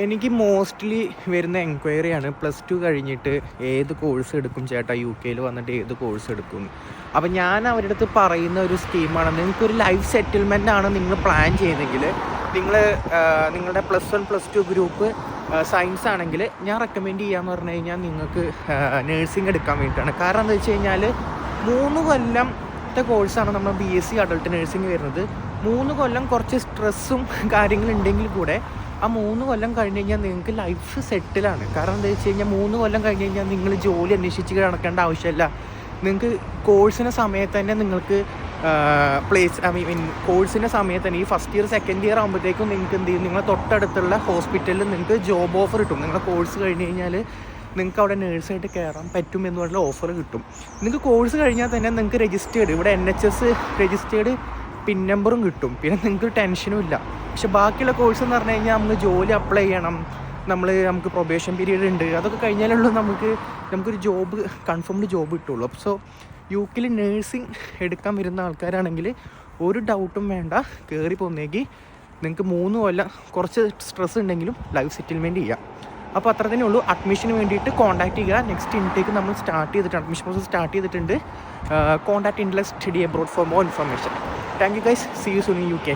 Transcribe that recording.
എനിക്ക് മോസ്റ്റ്ലി വരുന്ന എൻക്വയറിയാണ് +2 കഴിഞ്ഞിട്ട് ഏത് കോഴ്സ് എടുക്കും ചേട്ടാ, UK വന്നിട്ട് ഏത് കോഴ്സ് എടുക്കും. അപ്പം ഞാൻ അവരുടെ അടുത്ത് പറയുന്ന ഒരു സ്കീമാണ്, നിങ്ങൾക്കൊരു ലൈഫ് സെറ്റിൽമെൻ്റ് ആണ് നിങ്ങൾ പ്ലാൻ ചെയ്യുന്നതെങ്കിൽ, നിങ്ങളുടെ +1 +2 ഗ്രൂപ്പ് സയൻസ് ആണെങ്കിൽ ഞാൻ റെക്കമെൻഡ് ചെയ്യാമെന്ന് പറഞ്ഞു കഴിഞ്ഞാൽ നിങ്ങൾക്ക് നേഴ്സിംഗ് എടുക്കാൻ വേണ്ടിയിട്ടാണ്. കാരണം എന്താ വെച്ച് കഴിഞ്ഞാൽ 3 കൊല്ലത്തെ കോഴ്സാണ് നമ്മൾ BSc അഡൾട്ട് നേഴ്സിംഗ് വരുന്നത്. 3 കൊല്ലം കുറച്ച് സ്ട്രെസ്സും കാര്യങ്ങളുണ്ടെങ്കിൽ കൂടെ ആ 3 കൊല്ലം കഴിഞ്ഞ് കഴിഞ്ഞാൽ നിങ്ങൾക്ക് ലൈഫ് സെറ്റിലാണ്. കാരണം എന്താ വെച്ച് കഴിഞ്ഞാൽ 3 കൊല്ലം കഴിഞ്ഞ് കഴിഞ്ഞാൽ നിങ്ങൾ ജോലി അന്വേഷിച്ച് നടക്കേണ്ട ആവശ്യമില്ല. നിങ്ങൾക്ക് കോഴ്സിൻ്റെ സമയത്ത് തന്നെ നിങ്ങൾക്ക് കോഴ്സിൻ്റെ സമയത്ത് തന്നെ ഈ ഫസ്റ്റ് ഇയർ സെക്കൻഡ് ഇയർ ആകുമ്പോഴത്തേക്കും നിങ്ങൾക്ക് എന്ത് ചെയ്യും, നിങ്ങളെ തൊട്ടടുത്തുള്ള ഹോസ്പിറ്റലിൽ നിങ്ങൾക്ക് ജോബ് ഓഫർ കിട്ടും. നിങ്ങളുടെ കോഴ്സ് കഴിഞ്ഞ് കഴിഞ്ഞാൽ നിങ്ങൾക്ക് അവിടെ നേഴ്സായിട്ട് കയറാൻ പറ്റും എന്ന് പറഞ്ഞുള്ള ഓഫർ കിട്ടും. നിങ്ങൾക്ക് കോഴ്സ് കഴിഞ്ഞാൽ തന്നെ നിങ്ങൾക്ക് രജിസ്റ്റേർഡ് ഇവിടെ NHS രജിസ്റ്റേർഡ് പിൻ നമ്പറും കിട്ടും. പിന്നെ നിങ്ങൾക്ക് ടെൻഷനും ഇല്ല. പക്ഷെ ബാക്കിയുള്ള കോഴ്സ് എന്ന് പറഞ്ഞു കഴിഞ്ഞാൽ നമുക്ക് ജോലി അപ്ലൈ ചെയ്യണം, നമുക്ക് പ്രൊബേഷൻ പീരീഡ് ഉണ്ട്. അതൊക്കെ കഴിഞ്ഞാലുള്ളൂ നമുക്കൊരു ജോബ്, കൺഫേംഡ് ജോബ് കിട്ടുള്ളൂ. സോ UK നേഴ്സിംഗ് എടുക്കാൻ വരുന്ന ആൾക്കാരാണെങ്കിൽ ഒരു ഡൗട്ടും വേണ്ട, കയറി പോന്നേക്ക്. നിങ്ങൾക്ക് 3 കൊല്ലം കുറച്ച് സ്ട്രെസ് ഉണ്ടെങ്കിലും ലൈഫ് സെറ്റിൽമെൻറ്റ് ചെയ്യാം. അപ്പോൾ അത്ര തന്നെ ഉള്ളൂ. അഡ്മിഷന് വേണ്ടിയിട്ട് കോൺടാക്ട് ചെയ്യുക. നെക്സ്റ്റ് ഇൻടേക്ക് നമ്മൾ സ്റ്റാർട്ട് ചെയ്തിട്ടുണ്ട്, അഡ്മിഷൻ പ്രോസസ് സ്റ്റാർട്ട് ചെയ്തിട്ടുണ്ട്. Contact interest study abroad for more information. Thank you guys, see you soon in UK.